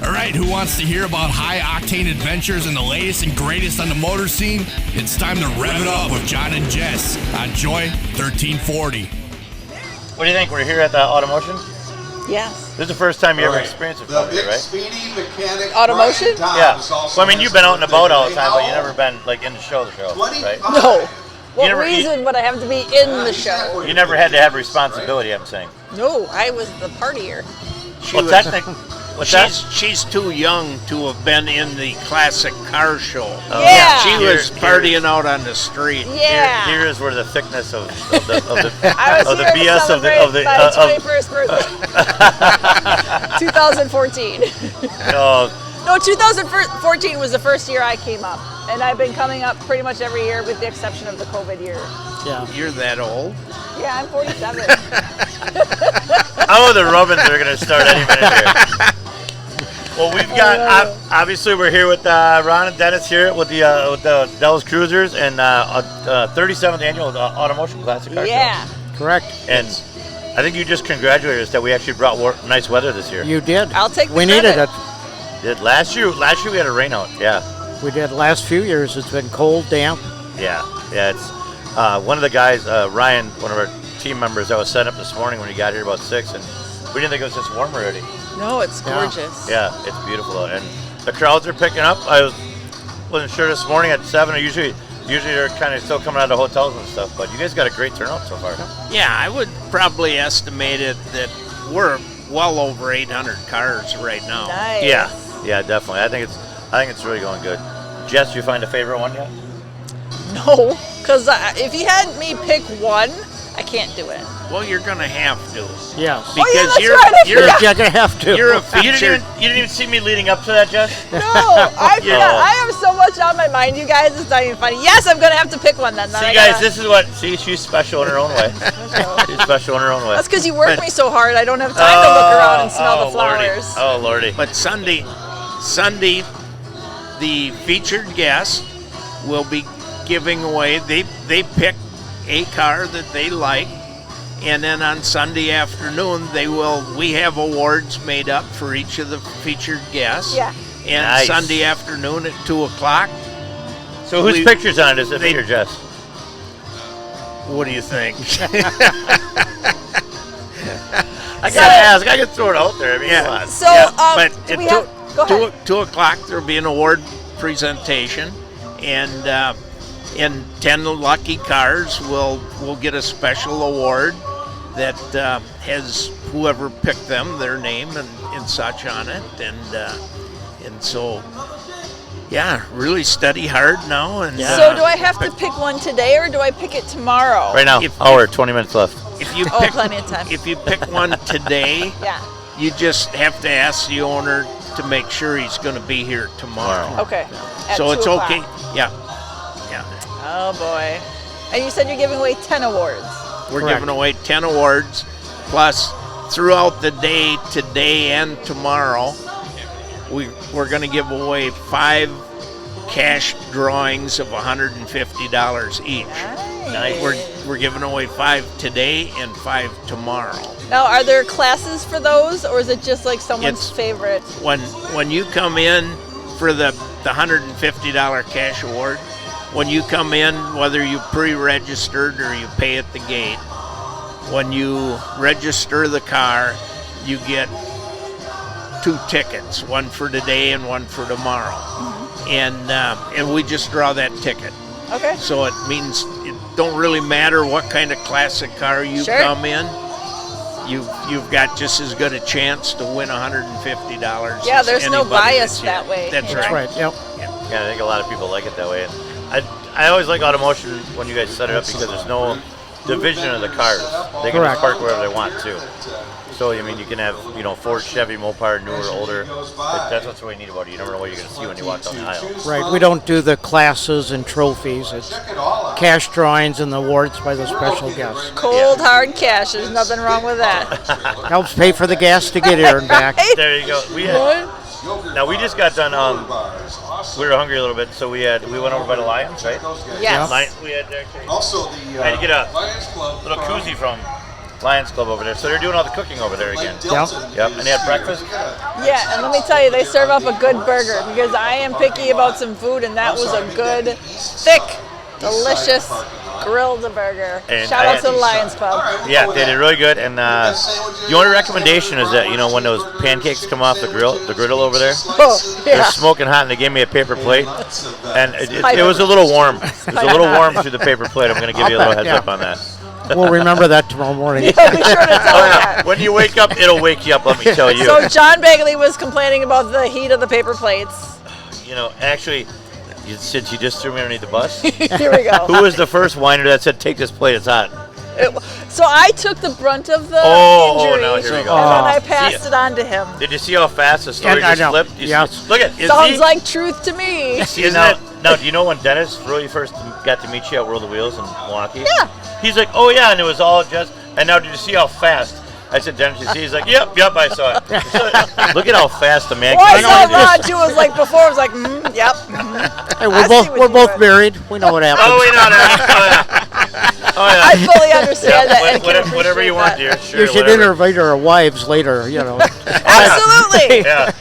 All right, who wants to hear about high-octane adventures and the latest and greatest on the motor scene? It's time to rev it up with John and Jess on Joy 1340. What do you think? We're here at the Automotion? Yes. This is the first time you ever experienced it, The big right? speedy mechanic. Automotion? Yeah. Well, I mean, you've been out and about all the time, but you never been like in the show, right? No. What never- reason would I have to be in the show? You never had to have responsibility, I'm saying. No, I was the partier. Well, technically, what's that? She's too young to have been in the classic car show. Yeah. She was Here- partying out on the street. Yeah. Here is where the thickness of I was of the here to BS of celebrate the my 21st birthday. 2014. No, 2014 was the first year I came up. And I've been coming up pretty much every year with the exception of the COVID year. Yeah. You're that old? Yeah, I'm 47. Oh, the rubbings are going to start any minute here. Well, we've got, obviously we're here with Ron and Dennis here with the Dell's Cruisers and 37th annual Automotion Classic Car Yeah. Show. Correct. And I think you just congratulated us that we actually brought nice weather this year. You did. I'll take the We needed credit. it. Did last year we had a rain out, yeah. We did. Last few years, it's been cold, damp. Yeah, it's one of the guys, Ryan, one of our team members, that was set up this morning when he got here about 6, and we didn't think it was this warm already. No, it's gorgeous. Yeah, it's beautiful, and the crowds are picking up. I wasn't sure this morning at 7. Usually they're kind of still coming out of hotels and stuff, but you guys got a great turnout so far. Yeah, I would probably estimate it that we're well over 800 cars right now. Nice. Yeah, definitely. I think it's really going good. Jess, you find a favorite one yet? No, because if you had me pick one, I can't do it. Well, you're gonna have to. Yes. Because that's you're right, I you're forgot. You're going to have to. you're a You featured. didn't even see me leading up to that, Jess? No, I have so much on my mind, you guys. It's not even funny. Yes, I'm gonna have to pick one then. See, guys, this is what. See, she's special in her own way. She's special in her own way. That's because you work me so hard. I don't have time to look around and smell the Lordy. flowers. Oh, Lordy. But Sunday, the featured guest will be giving away. They pick a car that they like, and then on Sunday afternoon we have awards made up for each of the featured guests. Yeah. And Nice. Sunday afternoon at 2:00. So whose picture's on it? Is it me or Jess? What do you think? I gotta ask. I can throw it out there. I mean, come on. So, but do at we have? Go ahead. 2:00 there'll be an award presentation, and 10 lucky cars will get a special award that has whoever picked them, their name and such on it, and so yeah, really study hard now. And So do I have to pick one today or do I pick it tomorrow? Right now, hour, 20 minutes left. if you Oh, pick plenty of time. if you pick one today, Yeah. you just have to ask the owner to make sure he's going to be here tomorrow. Okay. At So it's 2:00. okay. Yeah. Oh boy. And you said you're giving away 10 awards. We're Correct. giving away 10 awards, plus throughout the day, today and tomorrow, we're going to give away 5 cash drawings of $150 each. Nice. We're giving away 5 today and 5 tomorrow. Now, are there classes for those, or is it just like someone's It's- favorite? When you come in for the $150 cash award, when you come in, whether you pre-registered or you pay at the gate, when you register the car, you get 2 tickets, one for today and one for tomorrow. Mm-hmm. And we just draw that ticket. Okay. So it means it don't really matter what kind of classic car you Sure. come in. You've got just as good a chance to win $150. Yeah, as there's no anybody bias that's here. that way. That's That's right. right. Yep. Yeah, I think a lot of people like it that way. And I always like Automotion when you guys set it up because there's no division of the cars. They can just Correct. park wherever they want to. So, I mean, you can have, Ford, Chevy, Mopar, newer, older. That's what's really neat about it. You never know what you're going to see when you walk down the aisle. Right. We don't do the classes and trophies. It's cash drawings and the awards by the special guests. Cold, hard cash. There's nothing wrong with that. Helps pay for the gas to get here and back. Right? There you go. Now, we just got done, we were hungry a little bit, so we went over by the Lions, right? Yes. We had actually, Also, I had to get a Lions Club little koozie from Lions Club over there. So they're doing all the cooking over there again. Yep. Yep. And they had breakfast. Yeah, and let me tell you, they serve up a good burger because I am picky about some food, and that was a good, thick, delicious grilled burger. And Shout out to the Lions Pub. Yeah, they did really good. And the only recommendation is that, when those pancakes come off the griddle over there, Oh, they're yeah. smoking hot, and they gave me a paper plate, and it was a little warm. It was a little warm through the paper plate. I'm going to give you a little heads up on that. We'll remember that tomorrow morning. Yeah, be sure to tell them that. When you wake up, it'll wake you up, let me tell you. So John Bagley was complaining about the heat of the paper plates. Actually, since you just threw me underneath the bus, Here we go. who was the first whiner that said, take this plate, it's hot? So I took the brunt of the injury, now here we go. and then I passed it on to him. Did you see how fast the story Yeah, I just know. flipped? You Yes. see- Look at Sounds like truth to me. Now, do you know when Dennis really first got to meet you at World of Wheels in Milwaukee? Yeah. He's like, oh yeah, and it was all just. And now, did you see how fast? I said, Dennis, you see? He's like, yep, I saw it. So, look at how fast the man. Well, I can saw do Ron this. too. Was like before. I was like, yep. Hey, I see what we're you both meant. married. We know what happens. Oh, we know that. Oh yeah. I fully understand that. and can Whatever you appreciate want, that. dear. Sure, You should whatever. interview our wives later. Absolutely. Yeah.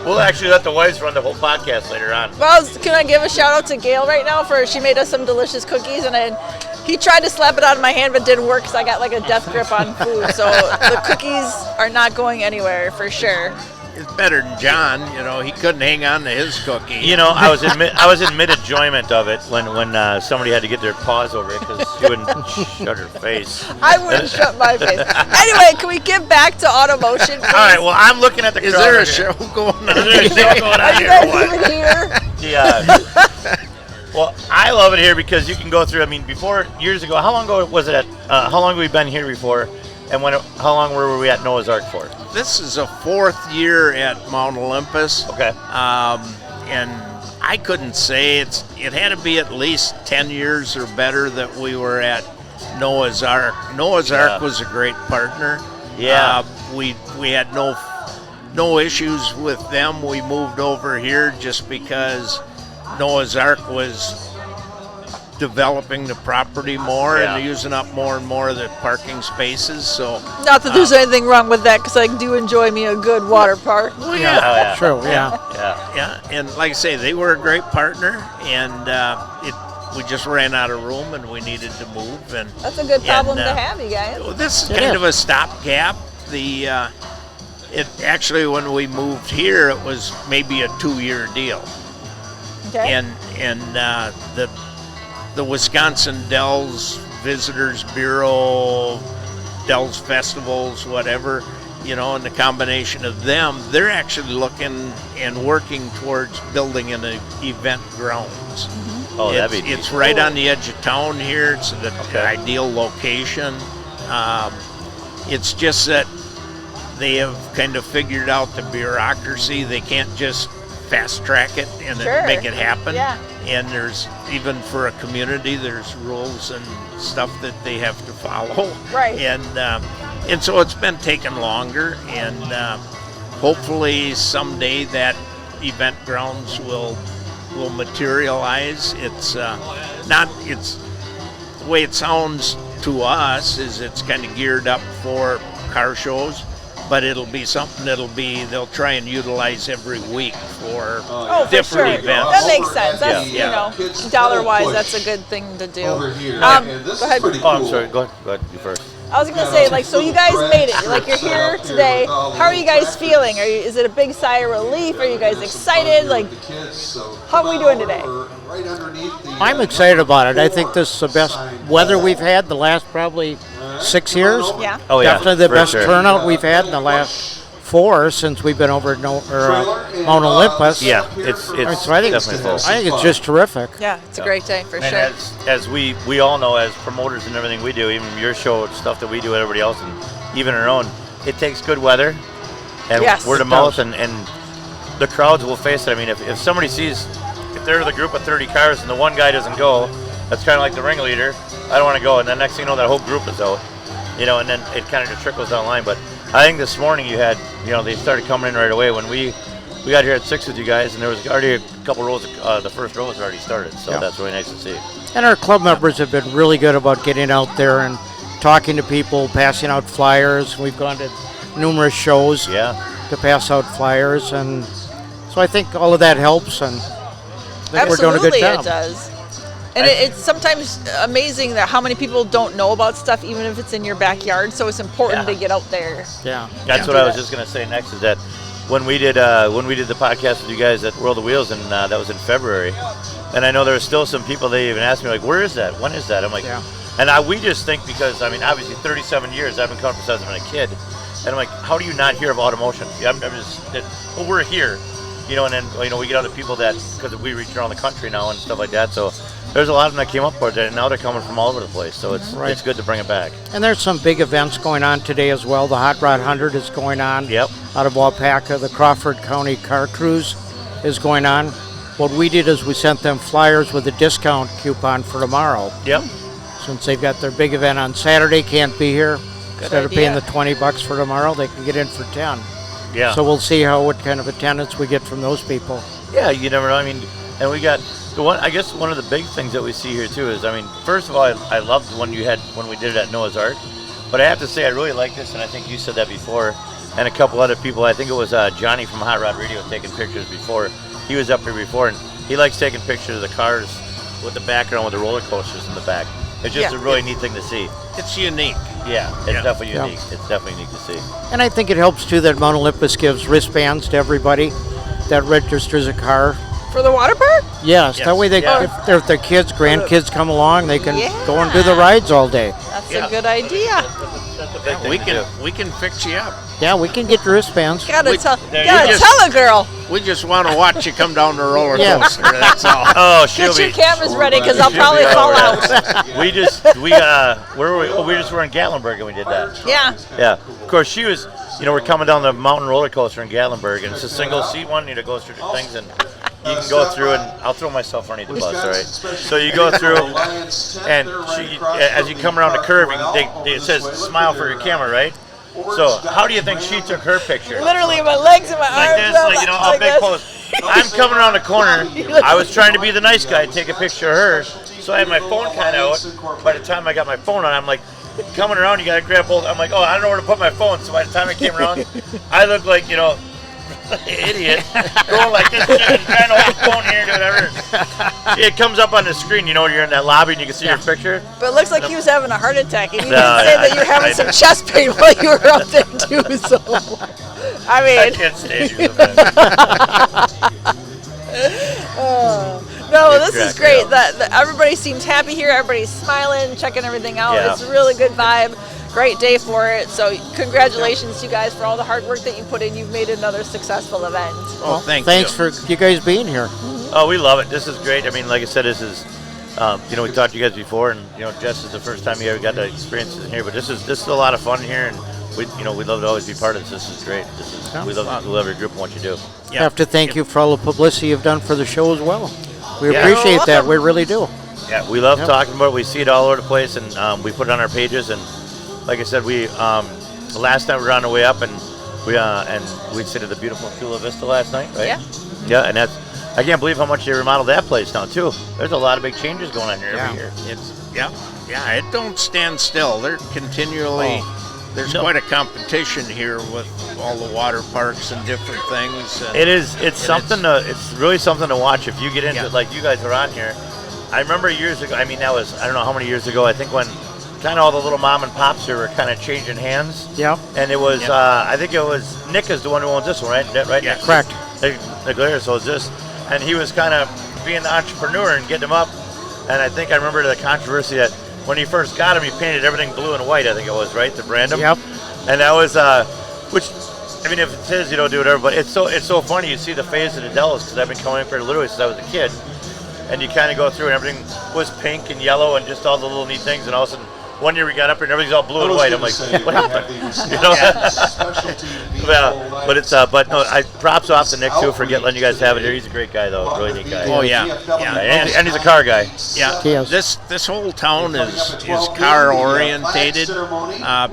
We'll actually let the wives run the whole podcast later on. Well, can I give a shout out to Gail right now for she made us some delicious cookies, and he tried to slap it out of my hand but didn't work because I got like a death grip on food. So the cookies are not going anywhere for sure. It's better than John. He couldn't hang on to his cookie. I was in mid enjoyment of it when somebody had to get their paws over it because she wouldn't shut her face. I wouldn't shut my face. Anyway, can we get back to Automotion, please? All right. Well, I'm looking at the. Is crowd there a here. show going on? Is there a show going on Are you here? or guys what? even here? Yeah. Well, I love it here because you can go through. I mean, before years ago, how long ago was it? How long have we been here before? And how long were we at Noah's Ark for? This is a 4th year at Mount Olympus. Okay. And I couldn't say it had to be at least 10 years or better that we were at Noah's Ark. Noah's Ark was a great partner. Yeah. We had no issues with them. We moved over here just because Noah's Ark was developing the property more and using up more and more of the parking spaces. So Not that there's anything wrong with that, because I do enjoy me a good water park. Oh, yeah. True, yeah. Yeah. and like I say, they were a great partner, and we just ran out of room and we needed to move. And That's a good problem And, to have, you guys. this is It kind is. of a stopgap. It actually, when we moved here, it was maybe a 2-year deal. Okay. And the Wisconsin Dells Visitors Bureau, Dells Festivals, whatever, and the combination of them, they're actually looking and working towards building an event grounds. Oh, that'd be It's right on the edge of town here. It's the Okay. ideal location. It's just that they have kind of figured out the bureaucracy. They can't just fast track it and then Sure. make it happen. Yeah. And there's, even for a community, there's rules and stuff that they have to follow. Right. And so it's been taking longer, and hopefully someday that event grounds will materialize. It's the way it sounds to us is it's kind of geared up for car shows, but it'll be something they'll try and utilize every week for Oh, for different sure. events. That makes sense. That's, Yeah. dollar-wise, that's a good thing to do. Over here. Go ahead. Oh, I'm sorry. Go ahead. You first. I was gonna say, so you guys made it. Like, you're here today. How are you guys feeling? Is it a big sigh of relief? Are you guys excited? Like, how are we doing today? I'm excited about it. I think this is the best weather we've had the last probably 6 years. Yeah. Oh yeah. Definitely the for best sure. turnout we've had in the last 4 since we've been over at Mount Olympus. Yeah. It's I think definitely full. it's just terrific. Yeah, it's a great day for And sure. as we all know, as promoters and everything we do, even your show, stuff that we do, everybody else, and even our own, it takes good weather and Yes, word of it mouth, does. and the crowds will face it. I mean, if somebody sees, if they're the group of 30 cars and the one guy doesn't go, that's kind of like the ringleader. I don't want to go, and then next thing you know, that whole group is out. And then it kind of just trickles down the line. But I think this morning you had, they started coming in right away when we got here at 6 with you guys, and there was already a couple rows. The first row was already started, so Yeah. that's really nice to see. And our club members have been really good about getting out there and talking to people, passing out flyers. We've gone to numerous shows. Yeah. to pass out flyers, and so I think all of that helps, and I think we're doing a good job. Absolutely, it does. And it's sometimes amazing that how many people don't know about stuff, even if it's in your backyard. So it's important to get out there. Yeah, That's what I was just gonna say next. Is that when we did the podcast with you guys at World of Wheels, and that was in February, and I know there are still some people, they even asked me like, where is that? When is that? I'm like, and we just think, because I mean, obviously 37 years I've been coming since I've been a kid, and I'm like, how do you not hear of Automotion? I'm just, well, we're here, you know, and then we get other people that, because we reach around the country now and stuff like that, so there's a lot of them that came up with it, and now they're coming from all over the place, so it's good to bring it back. And there's some big events going on today as well. The Hot Rod 100 is going on out of Waupaca. The Crawford County Car Cruise is going on. What we did is we sent them flyers with a discount coupon for tomorrow. Yep. Since they've got their big event on Saturday, can't be here. Instead of paying the $20 for tomorrow, they can get in for 10. Yeah. So we'll see what kind of attendance we get from those people. Yeah, you never know. I mean, and we got the one. I guess one of the big things that we see here too is, I mean, first of all, I loved when we did it at Noah's Ark, but I have to say I really like this, and I think you said that before, and a couple other people. I think it was Johnny from Hot Rod Radio taking pictures before. He was up here before, and he likes taking pictures of the cars with the background with the roller coasters in the back. It's just a really neat thing to see. It's unique. Yeah, it's definitely unique. It's definitely unique to see. And I think it helps too that Mount Olympus gives wristbands to everybody that registers a car. For the water park? Yes. That way if their kids, grandkids come along, they can go and do the rides all day. That's a good idea. That's a big thing We can fix you up. Yeah, we can get your wristbands. Gotta tell a girl. We just want to watch you come down the roller coaster. That's all. Oh, Get your cameras ready, because I'll probably fall out. Where were we? Oh, we just were in Gatlinburg and we did that. Yeah. Yeah. Of course, she was. We're coming down the mountain roller coaster in Gatlinburg, and it's a single seat one. You goes through the things, and you can go through, and I'll throw myself underneath the bus, all right? So you go through, and as you come around the curve, it says smile for your camera, right? So how do you think she took her picture? Literally my legs and my arms like this, a big pose. I'm coming around the corner. I was trying to be the nice guy, take a picture of her. So I had my phone kind of out. By the time I got my phone on, I'm like, coming around, you got to grab both. I'm like, I don't know where to put my phone. So by the time I came around, I looked like, idiot, going like this, and trying to hold the phone here, whatever. It comes up on the screen, you're in that lobby and you can see your picture. But it looks like he was having a heart attack, and you didn't say that you're having some chest pain while you were up there too. So, I can't stand you. No, this is great. Everybody seems happy here. Everybody's smiling, checking everything out. Yeah. It's a really good vibe. Great day for it. So congratulations to you guys for all the hard work that you put in. You've made another successful event. Oh, thanks for you guys being here. Oh, we love it. This is great. I mean, like I said, this is, we talked to you guys before, and Jess is the first time you ever got to experience it here. But this is a lot of fun here, and we love to always be part of this. This is great. We love your group and what you do. I have to thank you for all the publicity you've done for the show as well. We appreciate that. We really do. Yeah, we love talking about it. We see it all over the place, and we put it on our pages. And like I said, we last time we were on the way up, and we stayed at the beautiful Chula Vista last night, right? Yeah. Yeah, and I can't believe how much they remodeled that place now too. There's a lot of big changes going on here every year. It don't stand still. They're continually. There's quite a competition here with all the water parks and different things. And it's really something to watch if you get into it, like you guys are on here. I remember years ago, I don't know how many years ago, I think when kind of all the little mom and pops here were kind of changing hands. Yeah. And it was, I think it was Nick is the one who owns this one, right? Right? Yeah, correct. So it's this, and he was kind of being the entrepreneur and getting him up. And I think I remember the controversy that when he first got him, he painted everything blue and white, I think it was, right, to brand him? Yep. And that was, if it's his, do whatever, but it's so funny. You see the phase of the Dells, because I've been coming here literally since I was a kid. And you kind of go through, and everything was pink and yellow and just all the little neat things. And all of a sudden, one year we got up here and everything's all blue and white. I'm like, what happened? But no, props off to Nick too for letting you guys have it here. He's a great guy though, really neat guy. Oh yeah. And he's a car guy. Yeah. This whole town is car orientated.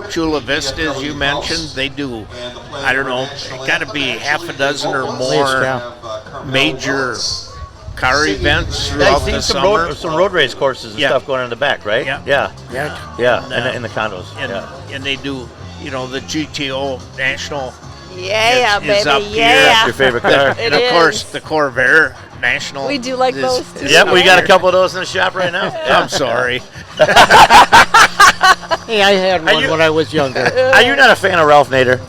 Chula Vista, as you mentioned, they do. I don't know. It got to be half a dozen or more major car events throughout the summer. Some road race courses and stuff going on in the back, right? Yeah. And in the condos. And they do, the GTO National Yeah, is baby. up here. Yeah. That's your favorite car. It And of course, is. the Corvair National. We do like is- those, too. is Yep, we up got a here. couple of those in the shop right now. I'm sorry. Hey, I had one you- when I was younger. Are you not a fan of Ralph Nader?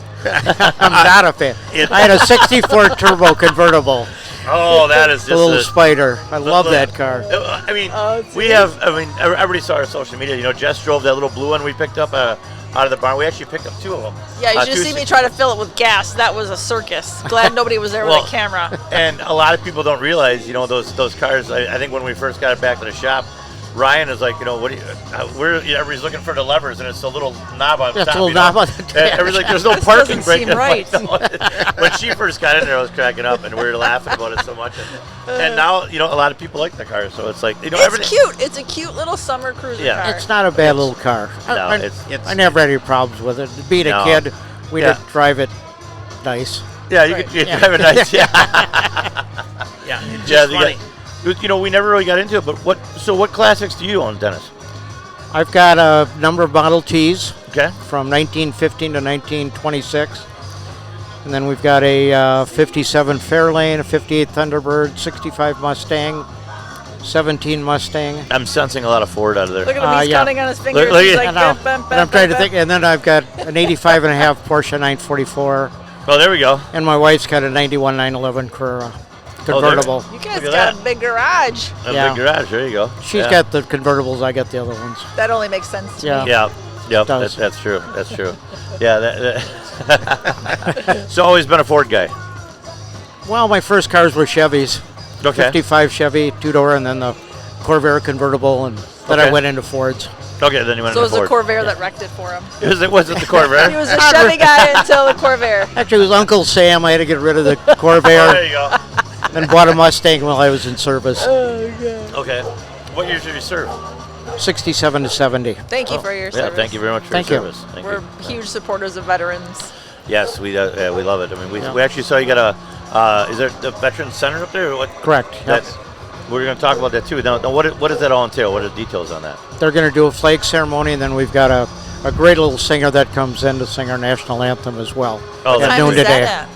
I'm not a fan. I had a 64 turbo convertible, Oh, that is the little just Spider. I love that car. I mean, it's we have. I mean, everybody saw our social media. You know, Jess drove that little blue one we picked up out of the barn. We actually picked up 2 of them. Yeah, you should see me try to fill it with gas. That was a circus. Glad nobody was there Well, with a camera. And a lot of people don't realize, you know, those cars. I think when we first got it back to the shop, Ryan is like, you know, what? Everybody's looking for the levers, and it's a little knob on That's top. a little you know? knob on the And dash. everybody's like, there's no This parking doesn't brake. seem I'm like, right. no. When she first got in there, I was cracking up, and we were laughing about it so much. And now, you know, a lot of people like the car, so it's like, you know, It's everything. cute. It's a cute little summer cruiser Yeah. car. It's not a bad little car. No, I it's- I never had any problems with it. Being No. a kid, we Yeah. did drive it nice. Yeah, you could drive it nice. Yeah. Yeah, it's Yeah, just funny. you know, we never really got into it, but what classics do you own, Dennis? I've got a number of Model Ts Okay. from 1915 to 1926. And then we've got a 57 Fairlane, a 58 Thunderbird, 65 Mustang, 17 Mustang. I'm sensing a lot of Ford out of there. Look at him. He's yeah. counting on his fingers. look He's at- like, I know. bam, bam, And bam, I'm trying to bam, think. And then I've got an 85 and a half Porsche 944. Oh, there we go. And my wife's got a 91 911 Carrera convertible. You guys Look at got that. a big garage. A Yeah. big garage. There you go. She's Yeah. got the convertibles, I got the other ones. That only makes sense to Yeah. me. Yeah. Yep. Does. That's true. That's true. Yeah. So always been a Ford guy. Well, my first cars were Chevys. Okay. 55 Chevy, 2-door, and then the Corvair convertible, and then I Okay. went into Fords. Okay. Then you went So it into was the Ford. Corvair that wrecked it for him. Was it the He Corvair? was a Chevy guy until the Corvair. Actually, it was Uncle Sam. I had to get rid of the Oh, Corvair there you go. and bought a Mustang while I was in service. Okay. What years did you serve? 67 to 70. Thank you for your Yeah. service. Thank you very much for Thank your you. service. Thank We're you. huge supporters of veterans. Yes, we love it. I mean, Yeah. we actually saw you got a. Is there the Veterans Center up there? Or what? Correct. Yep. That's. We're going to talk about that too. Now what does that all entail? What are the details on that? They're going to do a flag ceremony, and then we've got a great little singer that comes in to sing our national anthem as well. Oh, At What time noon is today. that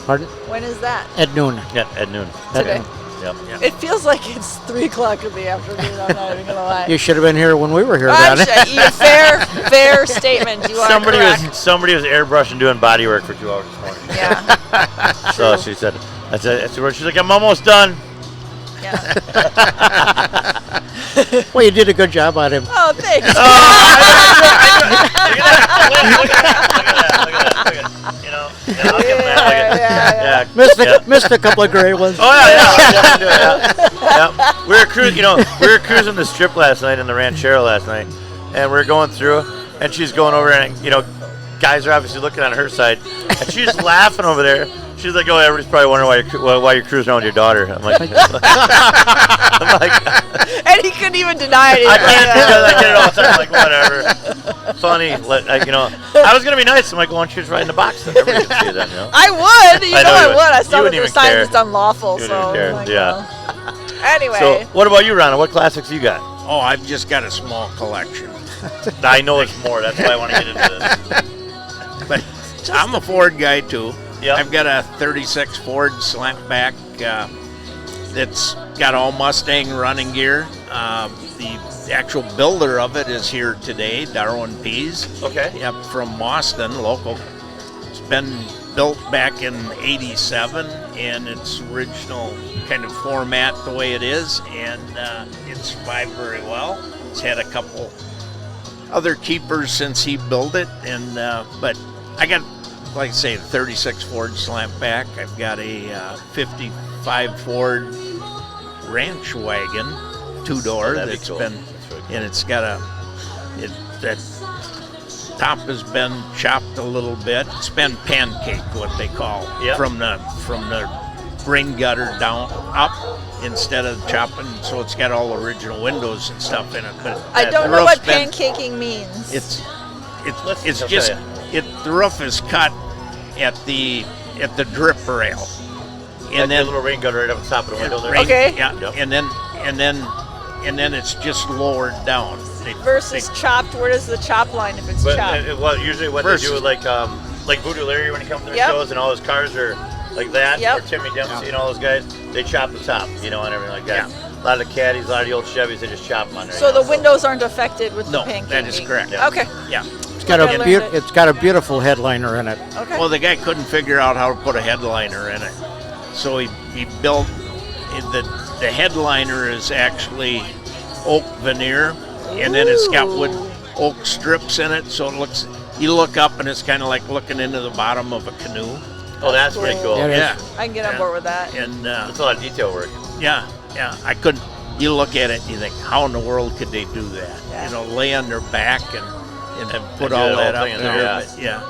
Pardon? at? When is that? At noon. Yeah, at noon. Today. Yep. It feels like it's 3 o'clock in the afternoon. I'm not even gonna lie. You should have been here when we were here, I'm Don. fair statement. You are correct. Somebody was airbrushing doing body work for 2 hours this morning. Yeah, So she said, she's like, I'm almost done. yeah. Well, you did a good job on him. Oh, thanks. Look at that. You know, I'll give him that. Yeah. Missed a couple of great ones. Oh yeah. We were cruising the strip last night in the Ranchero last night, and we were going through, and she's going over, and guys are obviously looking on her side, and she's laughing over there. She's like, "Oh, everybody's probably wondering why you're cruising around with your daughter." I'm like, And he couldn't even deny it. I can't because I get it all the time. I'm like, whatever, funny. I was gonna be nice. I'm like, why don't you just ride in the box? Then everybody can see that, you know. I would. You I know know I you would. would. I You saw that wouldn't their even sign care. is unlawful. You So wouldn't even care. like, Yeah. well. Anyway. So, what about you, Ronna? What classics you got? Oh, I've just got a small collection. I know it's more. That's why I want to get into this. But I'm a Ford guy too. Yep. I've got a 36 Ford Slantback that's got all Mustang running gear. The actual builder of it is here today, Darwin Pease. Okay. Yep, from Boston, local. It's been built back in '87 in its original kind of format, the way it is, and it survived very well. It's had a couple other keepers since he built it, and but I got, like I say, the 36 Ford Slantback. I've got a 55 Ford Ranch Wagon, 2-door, that'd be that's cool. been, That's really cool. and it's got that top has been chopped a little bit. It's been pancake, what they call, Yep. from the rain gutter down up instead of chopping. So it's got all original windows and stuff in it. But I the don't know roof's what been- pancaking means. It's I'll just tell the roof is cut at the drip rail, And then a little rain gutter right up the top of the window there. rain- Okay. yeah, Yep. and then it's just lowered down. Versus chopped. Where does the chop line if it's But chopped? usually what Versus- they do, like like Voodoo Larry when he comes to the Yep. shows and all his cars are like that, Yep. or Timmy Dempsey and all those guys, they chop the top, and everything like that. A lot of the caddies, a lot of the old Chevys, they just chop them on there. So the windows aren't affected with the No, pancake. that is correct. Yeah. Okay. Yeah. It's got a I learned it. it's got a beautiful headliner in it. Okay. Well, the guy couldn't figure out how to put a headliner in it, so he built the headliner is actually oak veneer, and then it's got wood oak strips in it, so it looks. You look up and it's kind of like looking into the bottom of a canoe. Oh, that's pretty cool. Yeah, it is. Yeah, I can get on board with that. and That's a lot of detail work. yeah. I couldn't. You look at it and you think, how in the world could they do that? Yeah. Lay on their back and put do all that that whole up thing in there. there, But, yeah.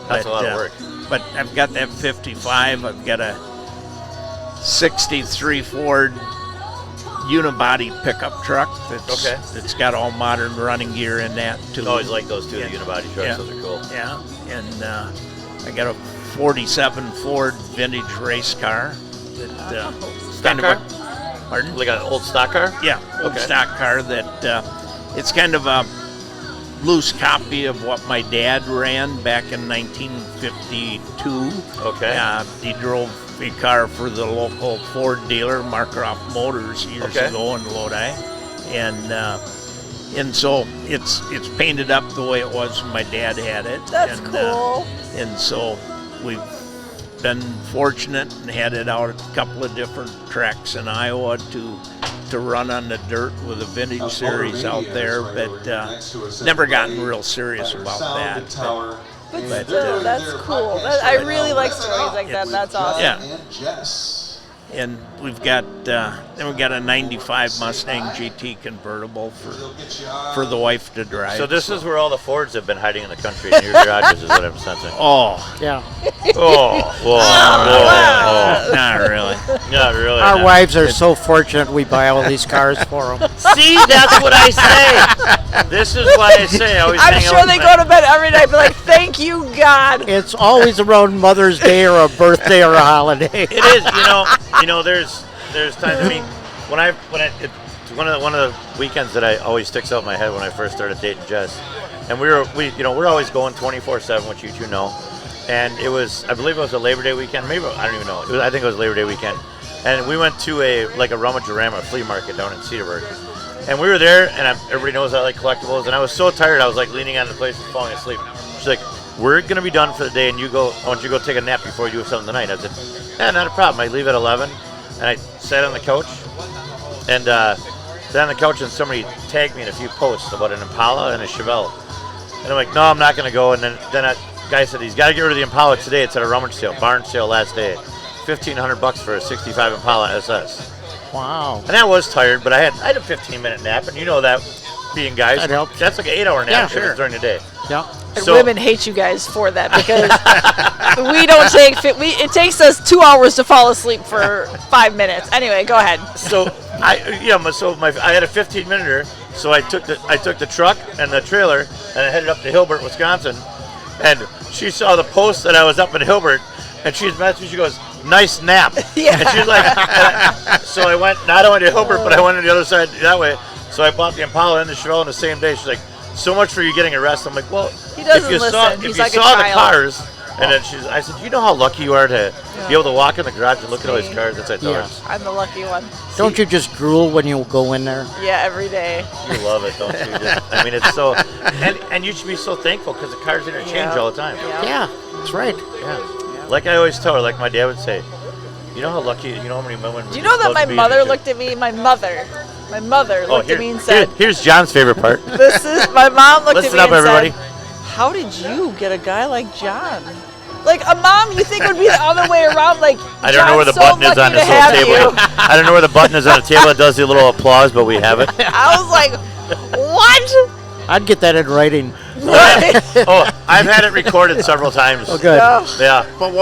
That's But, a lot of work. But I've got that 55. I've got a 63 Ford unibody pickup truck that's got all modern running gear in that too. I always like those too, Yeah. the unibody trucks. Yeah. Those are cool. Yeah, and I got a 47 Ford vintage race car. That, Stock car? Pardon? Like an old stock car? Yeah, old Okay. stock car that it's kind of a loose copy of what my dad ran back in 1952. Okay. He drove a car for the local Ford dealer, Markroff Motors, years Okay. ago in Lodi, and so it's painted up the way it was when my dad had it. That's and, cool. And so we've been fortunate and had it out at a couple of different tracks in Iowa to run on the dirt with a vintage series out there, but never gotten real serious about that. But still, that's cool. I really like stories like that. That's awesome. Yeah. And we've got a 95 Mustang GT convertible for the wife to drive. So this is where all the Fords have been hiding in the country in your garages, is what I'm sensing. Oh, Yeah. Oh, whoa. not really. Not really. Our no. wives are so fortunate we buy all these cars for them. See, that's what I say. This is why I say I always I'm hang out sure with they my- go to bed every night, be like, "Thank you, God." It's always around Mother's Day or a birthday or a holiday. It is, there's times. I mean, it's one of the weekends that I always sticks out in my head when I first started dating Jess, and we're always going 24/7, which you two know, and I believe it was a Labor Day weekend, maybe I don't even know. I think it was Labor Day weekend, and we went to a Rummage-A-Rama flea market down in Cedarburg, and we were there, and everybody knows I like collectibles, and I was so tired I was like leaning on the place and falling asleep. She's like, "We're gonna be done for the day, and I want you to go take a nap before you do something tonight." I said, "Yeah, not a problem." I leave at 11, and I sat on the couch, and sat on the couch, and somebody tagged me in a few posts about an Impala and a Chevelle, and I'm like, "No, I'm not gonna go." And then a guy said he's got to get rid of the Impala today. It's at a rummage sale, barn sale last day, $1,500 for a '65 Impala SS. Wow. And I was tired, but I had a 15-minute nap, and you know that being guys, That helps. that's like an 8-hour nap Yeah, if it's sure. during the day. Yeah. And So- women hate you guys for that because we don't take it takes us 2 hours to fall asleep for 5 minutes. Anyway, go ahead. So I had a 15-minuter. So I took the truck and the trailer and I headed up to Hilbert, Wisconsin. And she saw the post that I was up in Hilbert, and she's messaging. She goes, "Nice nap." Yeah. And she's like, so I went not only to Hilbert, but I went on the other side that way. So I bought the Impala and the Chevelle on the same day. She's like, "So much for you getting a rest." I'm like, "Well, He doesn't if you listen. saw He's if you like a saw the child. cars." And then I said, "You know how lucky you are to be able to walk in the garage and look at all these cars?" That's what I told her. I'm the lucky one. Don't you just drool when you go in there? Yeah, every day. You love it, don't you? I mean, it's so, and you should be so thankful because the cars interchange Yeah. all the time. Yeah. Yeah, that's right. Yeah. Like I always tell her, like my dad would say, "You know how lucky, you know how many women." Do you know that my mother looked at me? My mother looked at me and said, "Here's John's favorite part." "This is my mom looked Listen at up, me and everybody. said, how did you get a guy like John?" Like a mom, you think would be the other way around. Like I don't know where the John's so button is on lucky this to little have table. you. I don't know where the button is on the table. It does the little applause, but we have it. I was like, what? I'd get that in writing. Right? Oh, I've had it recorded several times. Oh, good. Yeah. Yeah. What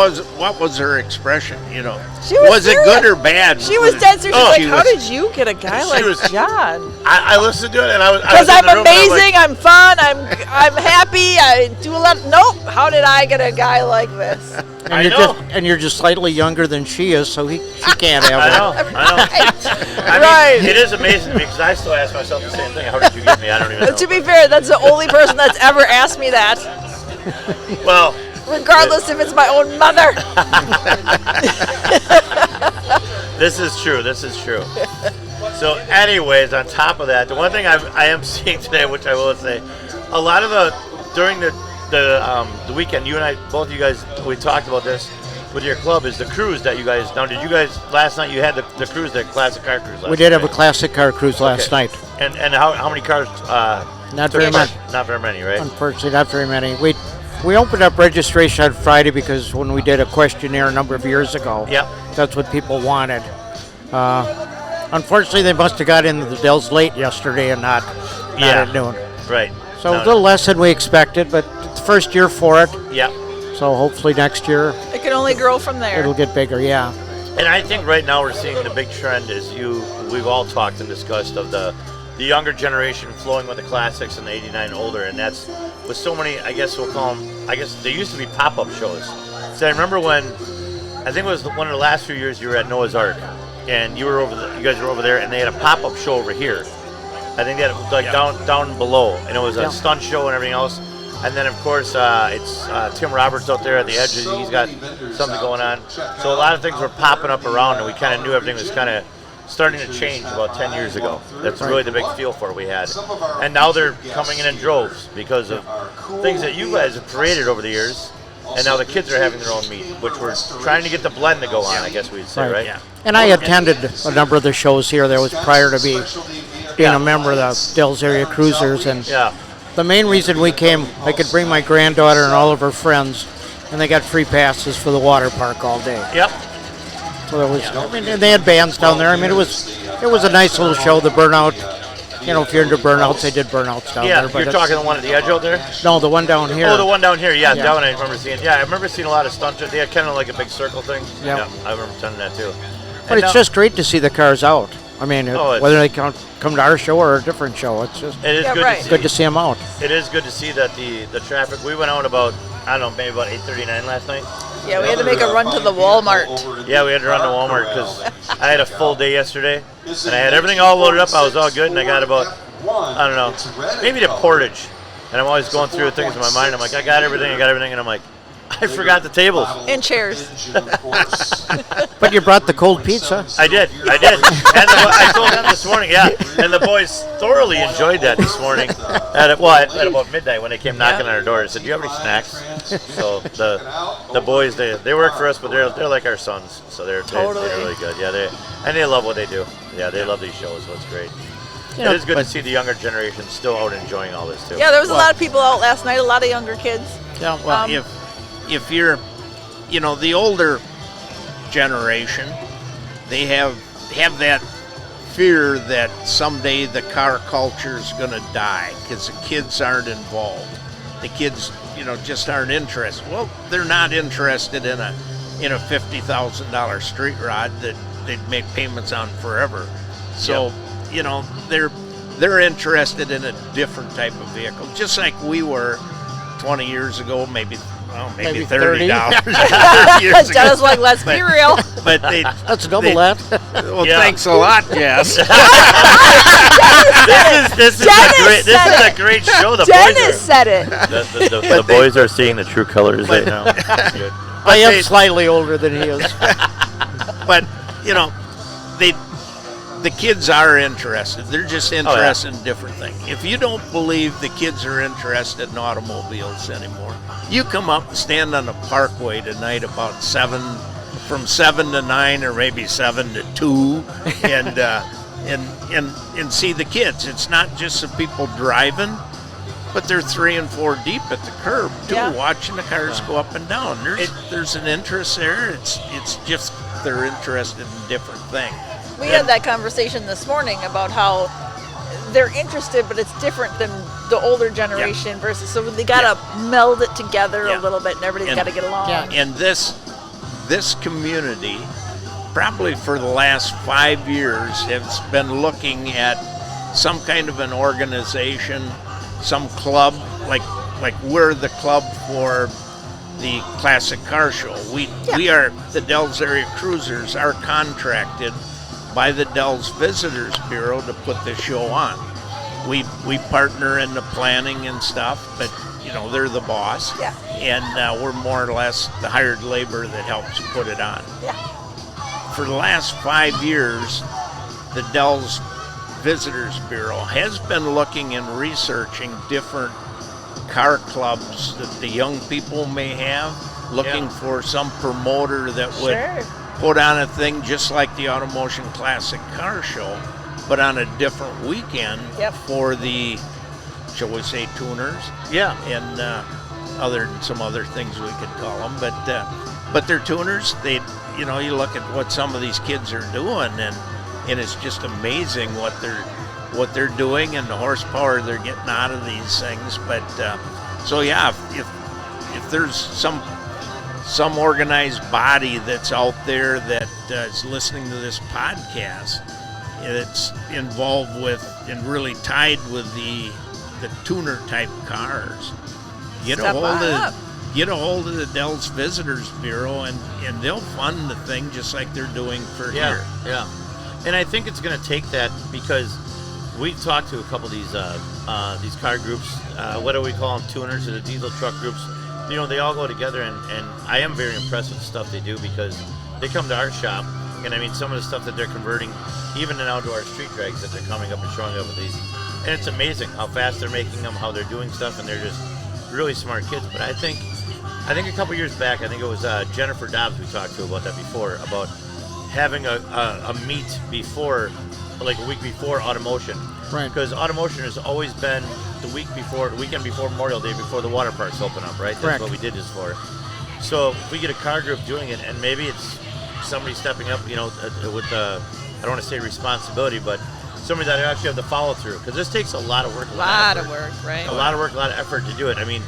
was her expression? She was it good serious. or bad? She was dead serious. Oh, She's she like, how was- did you get a guy she like was- John? I listened to it and I was Because in I'm the room and I was amazing, I'm fun, I'm happy, I do a lot. Nope. How did I get a guy like this? And you're just slightly younger than she is, so she can't have I it. know. I mean, Right. it is amazing to me because I still ask myself the same thing. How did you get me? I don't even know. To be fair, that's the only person that's ever asked me that. Well, regardless if it's my own mother. This is true. So, anyways, on top of that, the one thing I am seeing today, which I will say, a lot of during the weekend, you and I, both of you guys, we talked about this with your club, is the cruise that you guys. Now, did you guys last night? You had the cruise, the classic car cruise. We did have a classic car cruise last night. And how many cars? Not very many. Not very many, right? Unfortunately, not very many. We opened up registration on Friday because when we did a questionnaire a number of years ago, that's what people wanted. Unfortunately, they must have got into the Dells late yesterday and not at noon. Right. So a little less than we expected, but it's the first year for it. Yeah. So hopefully next year It can only grow from there. it'll get bigger. Yeah. And I think right now we're seeing the big trend is we've all talked and discussed of the younger generation flowing with the classics and the 89 older, and that's with so many, I guess we'll call them, I guess they used to be pop-up shows. So I remember when, I think it was one of the last few years you were at Noah's Ark, and you guys were over there, and they had a pop-up show over here. I think they had it down below, and it was a stunt show and everything else. And then, of course, it's Tim Roberts out there at the edges. He's got something going on. So a lot of things were popping up around, and we kind of knew everything was kind of starting to change about 10 years ago. That's really the big feel for it we had. And now they're coming in droves because of things that you guys have created over the years. And now the kids are having their own meet, which we're trying to get the blend to go on, I guess we'd say, right? Yeah. And I attended a number of the shows here. That was prior to being a member of the Dells Area Cruisers. And the main reason we came, I could bring my granddaughter and all of her friends, and they got free passes for the water park all day. Yep. So there was, and they had bands down there. I mean, it was a nice little show. The Burnout, if you're into burnouts, they did burnouts down there. Yeah, you're talking the one at the edge out there? No, the one down here. Oh, the one down here. Yeah, that one I remember seeing. Yeah, I remember seeing a lot of stunts. They had kind of like a big circle thing. Yeah, I remember attending that too. But it's just great to see the cars out. I mean, whether they come to our show or a different show, it's just good to see them out. It is good to see that the traffic. We went out about, I don't know, maybe about 8:39 last night. Yeah, we had to make a run to the Walmart. Yeah, we had to run to Walmart because I had a full day yesterday, and I had everything all loaded up. I was all good, and I got about, I don't know, maybe the Portage. And I'm always going through things in my mind. I'm like, I got everything, and I'm like, I forgot the tables. And chairs. But you brought the cold pizza. I did. And I told them this morning, and the boys thoroughly enjoyed that this morning at about midnight when they came knocking on our door. I said, do you have any snacks? So the boys, they work for us, but they're like our sons. So they're really good. Yeah, they love what they do. Yeah, they love these shows, so it's great. It is good to see the younger generation still out enjoying all this, too. Yeah, there was a lot of people out last night, a lot of younger kids. Yeah, well, if you're, the older generation, they have that fear that someday the car culture is going to die because the kids aren't involved. The kids, just aren't interested. Well, they're not interested in a $50,000 street rod that they'd make payments on forever. So, they're interested in a different type of vehicle, just like we were 20 years ago, maybe $30 years ago. Dennis like, let's be real. But let's double that. Well, thanks a lot, Jess. This is a great show. The Dennis said it. The boys are seeing the true colors right now. I am slightly older than he is. But the kids are interested. They're just interested in different things. If you don't believe the kids are interested in automobiles anymore, you come up and stand on the parkway tonight about from 7 to 9 or maybe 7 to 2 and see the kids. It's not just the people driving, but they're 3 and 4 deep at the curb too, watching the cars go up and down. There's an interest there. It's just they're interested in different things. We had that conversation this morning about how they're interested, but it's different than the older generation versus. So they gotta meld it together a little bit, and everybody's gotta get along. Yeah. And this community, probably for the last 5 years, has been looking at some kind of an organization, some club, like we're the club for the classic car show. We are the Dells Area Cruisers are contracted by the Dells Visitors Bureau to put this show on. we partner in the planning and stuff, but they're the boss. Yeah. And we're more or less the hired labor that helps put it on. Yeah. For the last 5 years, the Dell's Visitors Bureau has been looking and researching different car clubs that the young people may have, looking for some promoter that would put on a thing just like the Automotion Classic Car Show, but on a different weekend for the, shall we say, tuners? Yeah. And some other things we could call them, but they're tuners. They, you look at what some of these kids are doing, and it's just amazing what they're doing and the horsepower they're getting out of these things. But so yeah, if there's some organized body that's out there that is listening to this podcast, it's involved with and really tied with the tuner type cars, get a hold of the Dell's Visitors Bureau, and they'll fund the thing just like they're doing for here. Yeah. And I think it's going to take that, because we've talked to a couple of these car groups, what do we call them, tuners, or the diesel truck groups. They all go together, and I am very impressed with the stuff they do, because they come to our shop, and I mean, some of the stuff that they're converting, even in outdoor street drags that they're coming up and showing up with these, and it's amazing how fast they're making them, how they're doing stuff, and they're just really smart kids. But I think a couple years back, I think it was Jennifer Dobbs we talked to about that before, about having a meet before, like a week before Automotion. Right. Because Automotion has always been the weekend before Memorial Day, before the water parks open up, right? That's Correct. what we did this for. So if we get a car group doing it, and maybe it's somebody stepping up, with I don't want to say responsibility, but somebody that actually have the follow through, because this takes a lot of work. A lot of work, right? A lot of work, a lot of effort to do it. I mean,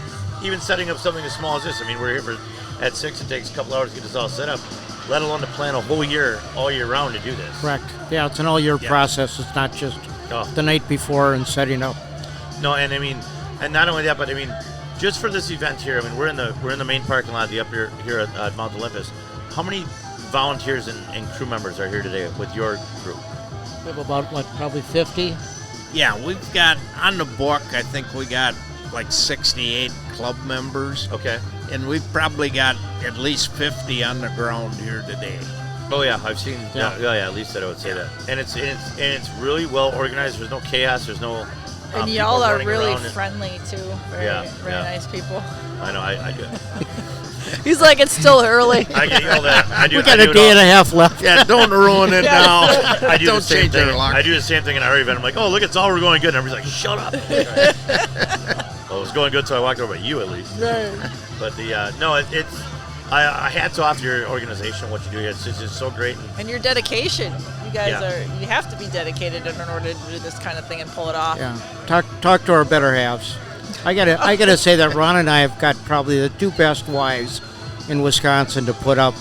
even setting up something as small as this. I mean, we're here at 6. It takes a couple hours to get this all set up, let alone to plan a whole year, all year round to do this. Correct. Yeah, it's an all-year process. It's not just the night before and setting up. No, and I mean, and not only that, but I mean, just for this event here, I mean, we're in the main parking lot, the up here at Mount Olympus. How many volunteers and crew members are here today with your group? We have about, probably 50? Yeah, we've got, on the book, I think we got like 68 club members. Okay. And we've probably got at least 50 on the ground here today. Oh yeah, I've seen. Yeah, at least I would say that. And it's really well organized. There's no chaos. There's no. And y'all are really friendly too. Very nice people. I know. I do. He's like, it's still early. I get yelled at. I do. We got a day and a half left. Yeah, don't ruin it now. I do Don't the same change thing. our luck. I do the same thing in our event. I'm like, oh, look, it's all we're going good. And everybody's like, shut up. Well, it was going good, so I walked over at you at least. Right. But it's. I hats off to your organization, what you do here. It's just so great. And your dedication. You guys you have to be dedicated in order to do this kind of thing and pull it off. Yeah. Talk to our better halves. I gotta say that Ron and I have got probably the two best wives in Wisconsin to put up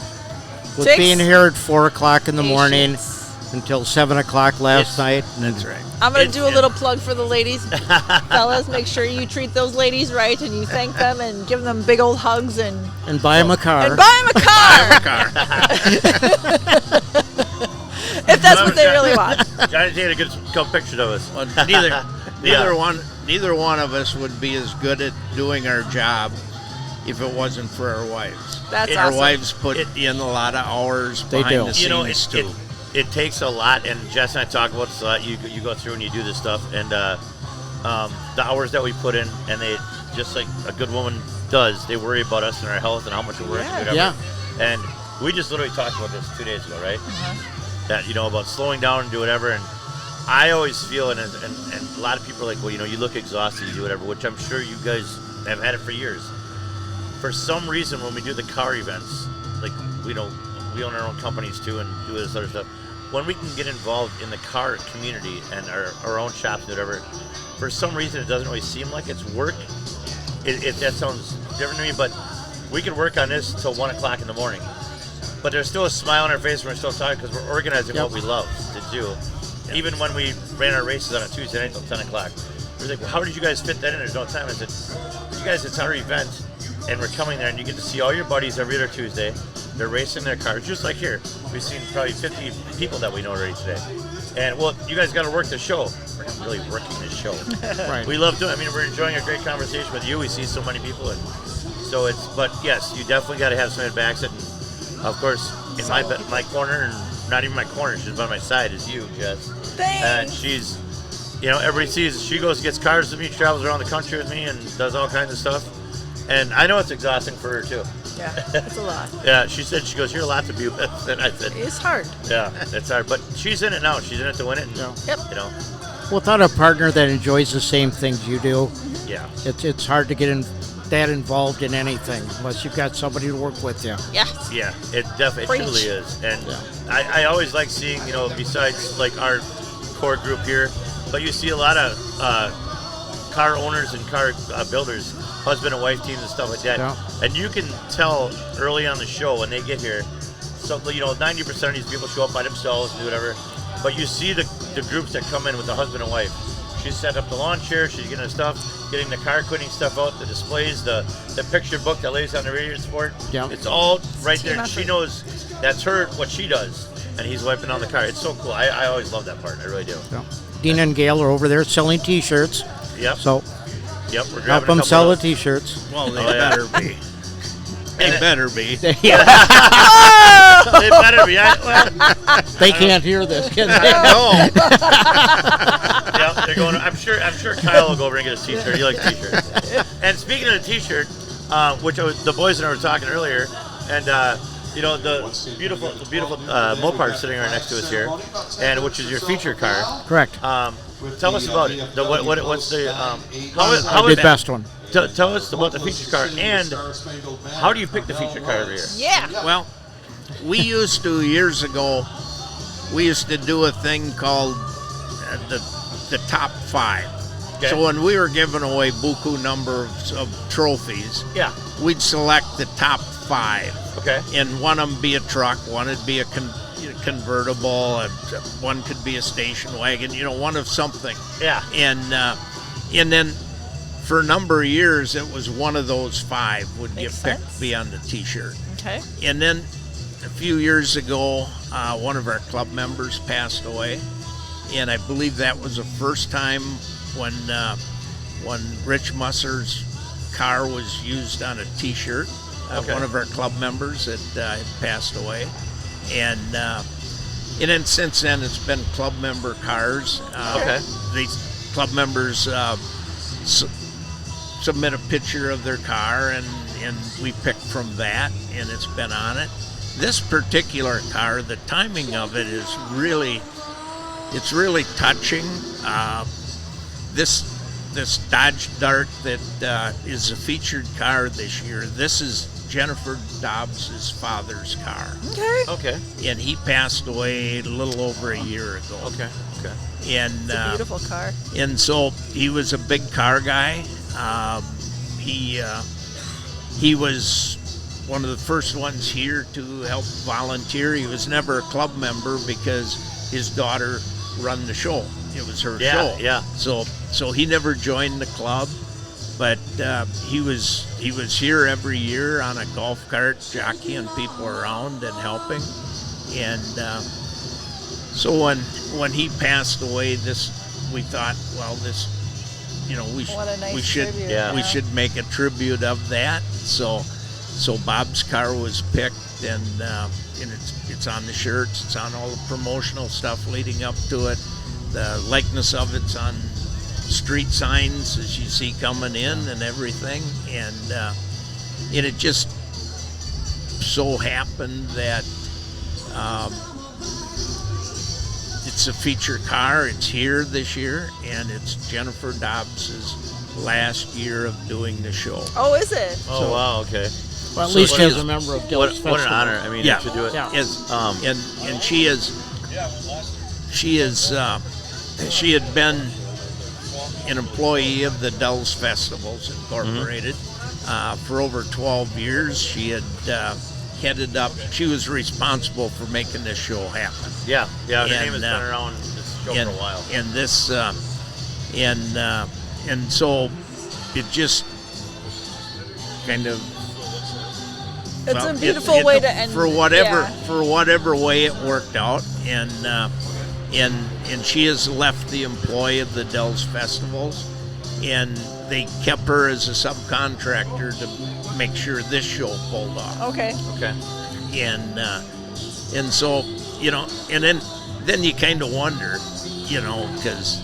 with being here at 4:00 in the morning until 7:00 last night. That's right. I'm going to do a little plug for the ladies. Fellas, make sure you treat those ladies right and you thank them and give them big old hugs and buy them a car. And buy them a car. If that's what they really want. Johnny's taking a good couple pictures of us. Well, neither one of us would be as good at doing our job if it wasn't for our wives. That's our awesome. wives put in a lot of hours behind the scenes too. It takes a lot, and Jess and I talk about this a lot. You go through and you do this stuff, and the hours that we put in, and they, just like a good woman does, they worry about us and our health and how much we're working, whatever. Yeah. And we just literally talked about this 2 days ago, right? Uh-huh. That, about slowing down and do whatever. And I always feel, and a lot of people are like, well, you look exhausted, you do whatever, which I'm sure you guys have had it for years. For some reason, when we do the car events, like, we own our own companies too and do this other stuff. When we can get involved in the car community and our own shops and whatever, for some reason it doesn't really seem like it's work. That sounds different to me, but we can work on this till 1:00 in the morning. But there's still a smile on our face when we're still talking because we're organizing what we love to do. Even when we ran our races on a Tuesday night till 10 o'clock, we were like, well, how did you guys fit that in? There's no time. I said, you guys, it's our event, and we're coming there, and you get to see all your buddies every other Tuesday. They're racing their cars, just like here. We've seen probably 50 people that we know already today. And well, you guys got to work the show. We're not really working the show. Right. We love doing. I mean, we're enjoying a great conversation with you. We see so many people, and so it's. But yes, you definitely got to have somebody to back it. And of course, in my corner, and not even my corner, she's by my side, is you, Jess. Thanks. And she's, everybody sees she goes and gets cars with me, travels around the country with me, and does all kinds of stuff. And I know it's exhausting for her too. Yeah, it's a lot. Yeah, she said, she goes, you're a lot to be with. And I said, It's hard. yeah, it's hard. But she's in it now. She's in it to win it. And, Yep. Without a partner that enjoys the same things you do, yeah. it's hard to get that involved in anything unless you've got somebody to work with you. Yes. Yeah, it definitely Preach. truly is. And I always like seeing, besides like our core group here, but you see a lot of car owners and car builders, husband and wife teams and stuff like that. Yeah. And you can tell early on the show when they get here, so 90% of these people show up by themselves and do whatever. But you see the groups that come in with the husband and wife. She's set up the lawn chair, she's getting the stuff, getting the car quitting stuff out, the displays, the picture book that lays on the radiator support. Yeah. It's all right there. Team And she effort. knows that's her, what she does. And he's wiping on the car. It's so cool. I always love that part. I really do. So, Dina and Gail are over there selling T-shirts. Yep. So Yep. We're help grabbing a them couple sell the of those. T-shirts. Well, they Oh, yeah. better be. They better be. They better be. They can't hear this, can they? No. Yeah, they're going. I'm sure Kyle will go over and get a T-shirt. He likes T-shirts. And speaking of the T-shirt, which the boys and I were talking earlier, and the beautiful Mopar sitting right next to us here, and which is your feature car. Correct. Tell us about it. What's the I did best one. Tell us about the feature car, and how do you pick the feature car every year? Yeah. Well, we used to, years ago, we used to do a thing called the top 5. Okay. So when we were giving away buku number of trophies, Yeah. we'd select the top 5. Okay. And one of them be a truck, one would be a convertible, and one could be a station wagon, one of something. Yeah. And then for a number of years, it was one of those 5 would Makes get picked, sense. be on the T-shirt. Okay. And then a few years ago, one of our club members passed away, and I believe that was the first time when Rich Musser's car was used on a T-shirt. Okay. One of our club members that had passed away, and then since then it's been club member cars. Okay. These club members submit a picture of their car, and we pick from that, and it's been on it. This particular car, the timing of it is really touching. This Dodge Dart that is a featured car this year, this is Jennifer Dobbs' father's car, Okay. Okay. and he passed away a little over a year ago. Okay. Okay. And It's a beautiful car. and so he was a big car guy. He was one of the first ones here to help volunteer. He was never a club member because his daughter run the show. It was her show. Yeah. So he never joined the club, but he was here every year on a golf cart, jockeying people around and helping. And so when he passed away, we thought, well, this, What a nice we should tribute, yeah. we should make a tribute of that. So Bob's car was picked, and it's on the shirts, it's on all the promotional stuff leading up to it. The likeness of it's on street signs as you see coming in and everything, and it just so happened that it's a feature car. It's here this year, and it's Jennifer Dobbs' last year of doing the show. Oh, is it? Oh, wow. Okay. Well, at So least she as is- a member of What Dill's an Festival. honor. I mean, Yeah. to do it. Yeah. And she had been an employee of the Dell's Festivals Incorporated for over 12 years. She had headed up. She was responsible for making this show happen. Yeah. Her And, name has been around this show and, for a while. And this, and so it just kind of. It's well, a beautiful way to end. for whatever Yeah. for whatever way it worked out, and and she has left the employ of the Dells festivals, and they kept her as a subcontractor to make sure this show pulled off. Okay. Okay. And so, you know, and then you kind of wonder, you know, because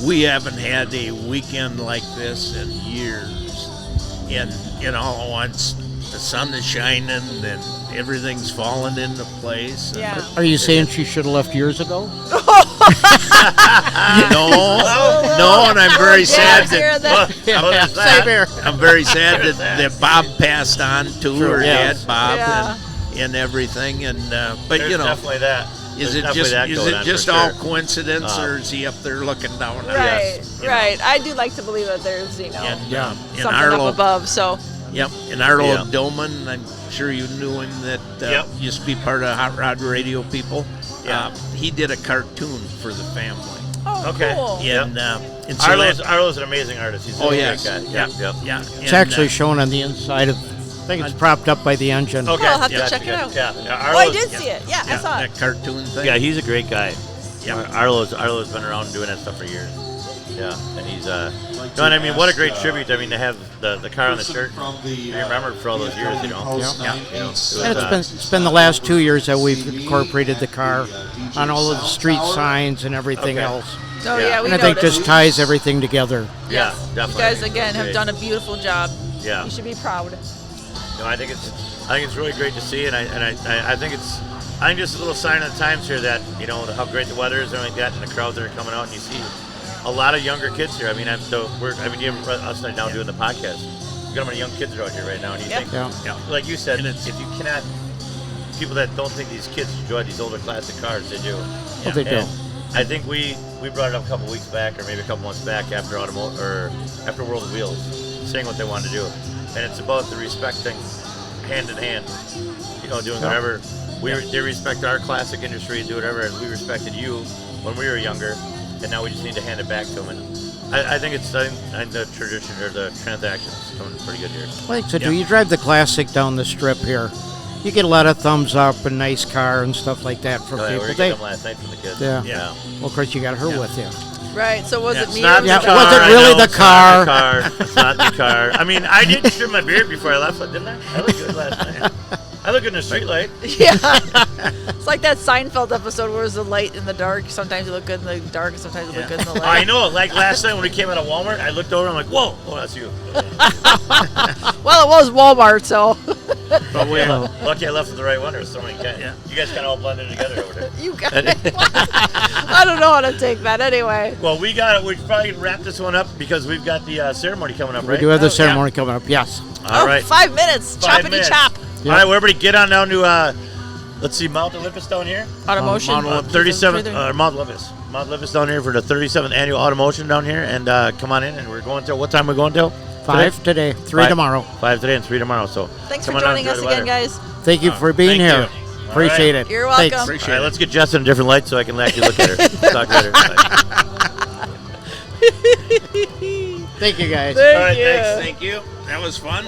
we haven't had a weekend like this in years, and you know, once the sun is shining and everything's falling into place. Yeah. Are you saying she should have left years ago? No, and I'm very sad hear that. I'm very sad that Bob passed on to her dad, Bob, Yeah. and everything. And but There's you know, definitely that. is There's it just definitely that going on for all sure. coincidence, or is he up there looking down on Right, us? right. I do like to believe that there's, you know, And, Yeah. and something Arlo, up above. So yep, and Arlo Yeah. Dillman, I'm sure you knew him. That Yep. used to be part of Hot Rod Radio people. Yeah. He did a cartoon for the family, Okay. cool. and so Arlo's an amazing artist. He's a great yes, guy. yeah, Yep. yeah. It's actually shown on the inside of. I think it's propped up by the engine. Okay. I'll have to Gotcha, check it out. Yeah. Oh, I did see it. Yeah, I saw it. that cartoon thing. Yeah, he's a great guy. Yeah. Arlo's been around doing that stuff for years. Yeah, and he's no, and I mean, what a great tribute. I mean, to have the car on the shirt. You remember for all those years, you know. Yeah. You know, it was, And it's been the last 2 years that we've incorporated the car on all of the street signs and everything Okay. else. Oh yeah, we And I think noticed. just ties everything together. yeah, Yes. definitely. You guys again have done a beautiful job. Yeah. You should be proud. No, I think it's really great to see, and I think it's just a little sign of the times here that, you know, how great the weather is and like that, and the crowds that are coming out, and you see a lot of younger kids here. I mean, us right now doing the podcast. We've got many young kids are out here right now, and you think, Yeah. like you said, And if you cannot, people that don't think these kids enjoy these older classic cars, they do. Well, they do. And I think we brought it up a couple weeks back, or maybe a couple months back after after World of Wheels, saying what they wanted to do, and it's about the respecting, hand in hand, you know, doing whatever. They respect our classic industry and do whatever, and we respected you when we were younger, and now we just need to hand it back to them. And I think the tradition or the transactions coming pretty good here. I think so. Do you drive the Classic down the strip here? You get a lot of thumbs up and nice car and stuff like that from Oh, yeah, we people. were getting them last night from the kids. Yeah. Yeah. Well, of course, you got her with you. Right. So was it It's me? not or the Yeah, was car. was it I really know, the it's not car? the car? It's not the car. I mean, I did trim my beard before I left, didn't I? I looked good last night. I look good in the street light. Yeah. It's like that Seinfeld episode where it's the light in the dark. Sometimes you look good in the dark, and sometimes you look good in the light. I know. Like last night when we came out of Walmart, I looked over. I'm like, whoa, oh, that's you. Well, it was Walmart, so But we Lucky I left with the right one. There's so many guys. Yeah. You guys kind of all blended together over there. you got it. I don't know how to take that anyway. Well, we probably wrap this one up because we've got the ceremony coming up, We right? do have the Oh, yeah. ceremony coming up. Yes. All right. 5 minutes. 5 Choppity minutes. chop. All right, well, everybody get on down to, let's see, Mount Olympus down here. Automotion. Mount 37th, Mount Olympus. Mount Olympus down here for the 37th annual Automotion down here. And come on in, and we're going till, what time are we going till? 5 today, 3 5 tomorrow. 5 today and 3 tomorrow. So Thanks come for on down joining and us enjoy the again, weather. guys. Thank you for being thank here. you. Appreciate right. it. You're Thanks. welcome. All right, let's get Jess in a different light so I can actually look at her. Talk later. Bye. Thank you, guys. All right, thanks. Thank you. That was fun.